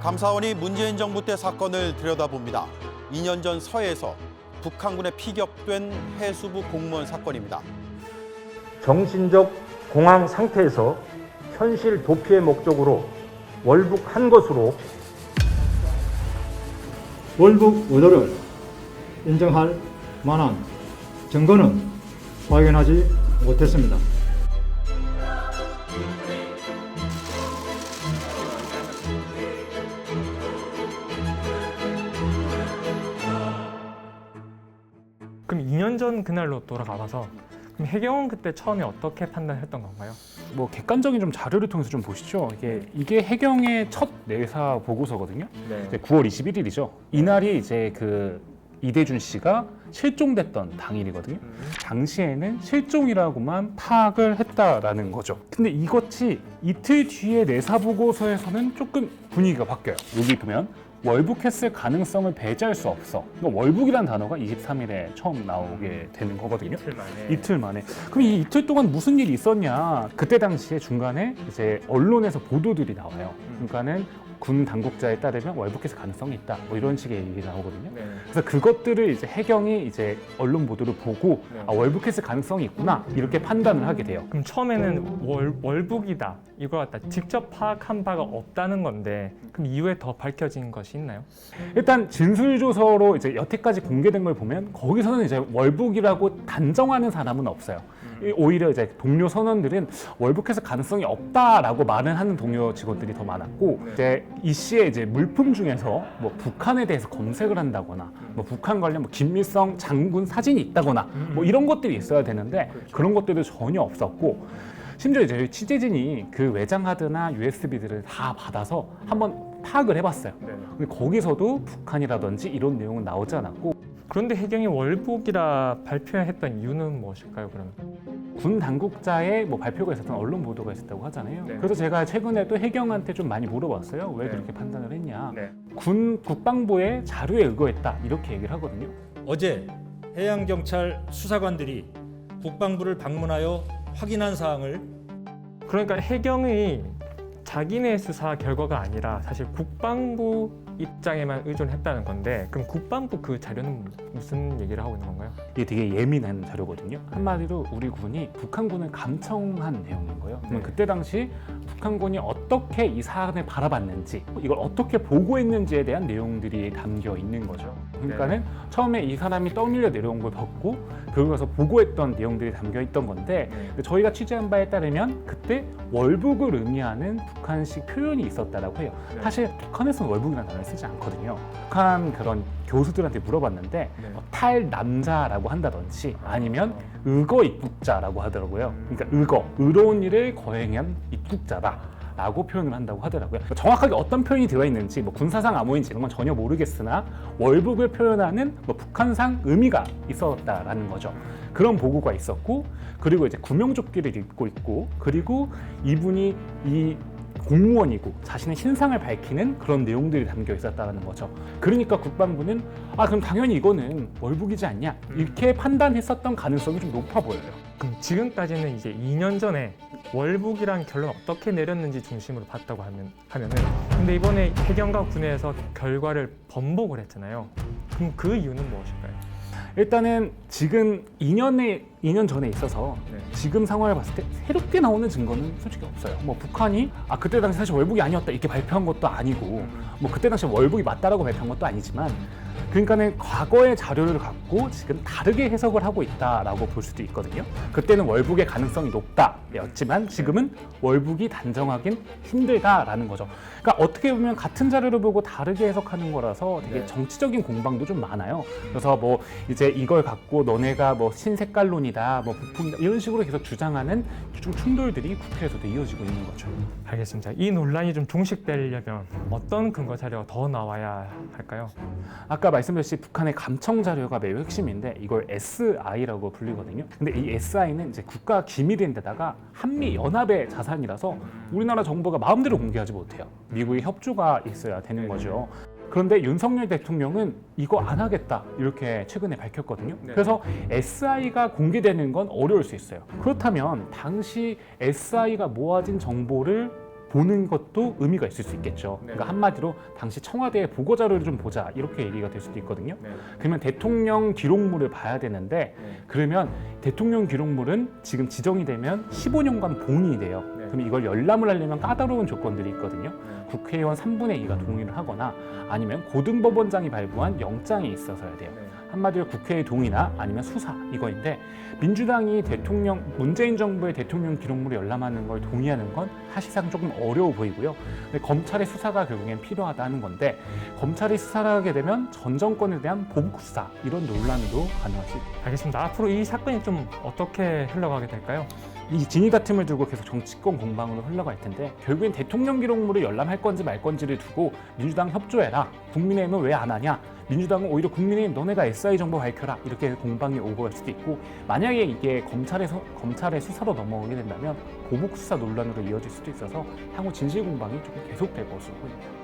감사원이 문재인 정부 때 사건을 들여다봅니다. 2년 전 서해에서 북한군에 피격된 해수부 공무원 사건입니다. 정신적 공황 상태에서 현실 도피의 목적으로 월북한 것으로 월북 의도를 인정할 만한 증거는 발견하지 못했습니다. 그럼 2년 전 그날로 돌아가봐서 그럼 해경은 그때 처음에 어떻게 판단했던 건가요? 뭐 객관적인 좀 자료를 통해서 좀 보시죠. 이게 해경의 첫 내사 보고서거든요. 이제 9월 21일이죠. 이날이 이제 그 이대준 씨가 실종됐던 당일이거든요. 당시에는 실종이라고만 파악을 했다라는 거죠. 근데 이것이 이틀 뒤에 내사 보고서에서는 조금 분위기가 바뀌어요. 여기 보면 월북했을 가능성을 배제할 수 없어. 그러니까 월북이라는 단어가 23일에 처음 나오게 되는 거거든요. 이틀 만에. 그럼 이 이틀 동안 무슨 일이 있었냐? 그때 당시에 중간에 이제 언론에서 보도들이 나와요. 그러니까는 군 당국자에 따르면 월북했을 가능성이 있다. 뭐 이런 식의 얘기 나오거든요. 그래서 그것들을 이제 해경이 이제 언론 보도를 보고 아, 월북했을 가능성이 있구나 이렇게 판단을 하게 돼요. 그럼 처음에는 월북이다 이걸 갖다 직접 파악한 바가 없다는 건데 그럼 이후에 더 밝혀진 것이 있나요? 일단 진술조서로 이제 여태까지 공개된 걸 보면 거기서는 이제 월북이라고 단정하는 사람은 없어요. 오히려 이제 동료 선원들은 월북했을 가능성이 없다라고 말을 하는 동료 직원들이 더 많았고 이제 이 씨의 이제 물품 중에서 뭐 북한에 대해서 검색을 한다거나 뭐 북한 관련 뭐 김일성 장군 사진이 있다거나 뭐 이런 것들이 있어야 되는데 그런 것들도 전혀 없었고 심지어 이제 취재진이 그 외장하드나 USB들을 다 받아서 한번 파악을 해봤어요. 근데 거기서도 북한이라든지 이런 내용은 나오지 않았고 그런데 해경이 월북이라 발표했던 이유는 무엇일까요? 그러면? 군 당국자의 뭐 발표가 있었던 언론 보도가 있었다고 하잖아요. 그래서 제가 최근에 또 해경한테 좀 많이 물어봤어요. 왜 그렇게 판단을 했냐. 군 국방부의 자료에 의거했다 이렇게 얘기를 하거든요. 어제 해양경찰 수사관들이 국방부를 방문하여 확인한 사항을 그러니까 해경이 자기네 수사 결과가 아니라 사실 국방부 입장에만 의존했다는 건데 그럼 국방부 그 자료는 무슨 얘기를 하고 있는 건가요? 이게 되게 예민한 자료거든요. 한마디로 우리 군이 북한군을 감청한 내용인 거예요. 그러면 그때 당시 북한군이 어떻게 이 사안을 바라봤는지 이걸 어떻게 보고했는지에 대한 내용들이 담겨 있는 거죠. 그러니까는 처음에 이 사람이 떠밀려 내려온 걸 봤고 그러고 나서 보고했던 내용들이 담겨 있던 건데 저희가 취재한 바에 따르면 그때 월북을 의미하는 북한식 표현이 있었다라고 해요. 사실 북한에서는 월북이라는 단어를 쓰지 않거든요. 북한 그런 교수들한테 물어봤는데 탈남자라고 한다든지 아니면 의거 입국자라고 하더라고요. 그러니까 의로운 일을 거행한 입국자다. 라고 표현을 한다고 하더라고요. 정확하게 어떤 표현이 들어있는지 뭐 군사상 암호인지 이런 건 전혀 모르겠으나 월북을 표현하는 뭐 북한상 의미가 있었다라는 거죠. 그런 보고가 있었고 그리고 이제 구명조끼를 입고 있고 그리고 이분이 이 공무원이고 자신의 신상을 밝히는 그런 내용들이 담겨 있었다는 거죠. 그러니까 국방부는 아 그럼 당연히 이거는 월북이지 않냐 이렇게 판단했었던 가능성이 좀 높아 보여요. 그럼 지금까지는 이제 2년 전에 월북이란 결론 어떻게 내렸는지 중심으로 봤다고 하면은 근데 이번에 해경과 군에서 결과를 번복을 했잖아요. 그럼 그 이유는 무엇일까요? 일단은 지금 2년 전에 있어서 지금 상황을 봤을 때 새롭게 나오는 증거는 솔직히 없어요. 뭐 북한이 아 그때 당시 사실 월북이 아니었다 이렇게 발표한 것도 아니고 뭐 그때 당시 월북이 맞다라고 발표한 것도 아니지만 그러니까는 과거의 자료를 갖고 지금 다르게 해석을 하고 있다라고 볼 수도 있거든요. 그때는 월북의 가능성이 높다였지만 지금은 월북이 단정하긴 힘들다라는 거죠. 그러니까 어떻게 보면 같은 자료를 보고 다르게 해석하는 거라서 되게 정치적인 공방도 좀 많아요. 그래서 뭐 이제 이걸 갖고 너네가 뭐 신색깔론이다, 뭐 북풍이다 이런 식으로 계속 주장하는 좀 충돌들이 국회에서도 이어지고 있는 거죠. 알겠습니다. 이 논란이 좀 종식되려면 어떤 근거 자료가 더 나와야 할까요? 아까 말씀드렸듯이 북한의 감청 자료가 매우 핵심인데 이걸 SI라고 불리거든요. 근데 이 SI는 이제 국가 기밀인데다가 한미 연합의 자산이라서 우리나라 정부가 마음대로 공개하지 못해요. 미국의 협조가 있어야 되는 거죠. 그런데 윤석열 대통령은 이거 안 하겠다 이렇게 최근에 밝혔거든요. 그래서 SI가 공개되는 건 어려울 수 있어요. 그렇다면 당시 SI가 모아진 정보를 보는 것도 의미가 있을 수 있겠죠. 그러니까 한마디로 당시 청와대의 보고 자료를 좀 보자 이렇게 얘기가 될 수도 있거든요. 그러면 대통령 기록물을 봐야 되는데 그러면 대통령 기록물은 지금 지정이 되면 15년간 봉인이 돼요. 그럼 이걸 열람을 하려면 까다로운 조건들이 있거든요. 국회의원 3분의 2가 동의를 하거나 아니면 고등법원장이 발부한 영장이 있어서야 돼요. 한마디로 국회의 동의나 아니면 수사 이거인데 민주당이 문재인 정부의 대통령 기록물을 열람하는 걸 동의하는 건 사실상 조금 어려워 보이고요. 근데 검찰의 수사가 결국엔 필요하다는 건데 검찰이 수사를 하게 되면 전 정권에 대한 보복 수사 이런 논란도 가능할 수 있습니다. 알겠습니다. 앞으로 이 사건이 좀 어떻게 흘러가게 될까요? 이 진위 다툼을 두고 계속 정치권 공방으로 흘러갈 텐데 결국엔 대통령 기록물을 열람할 건지 말 건지를 두고 민주당 협조해라. 국민의힘은 왜 안 하냐? 민주당은 오히려 국민의힘 너네가 SI 정보 밝혀라. 이렇게 공방이 오고 갈 수도 있고 만약에 이게 검찰의 수사로 넘어오게 된다면 보복 수사 논란으로 이어질 수도 있어서 향후 진실 공방이 조금 계속될 것으로 보입니다.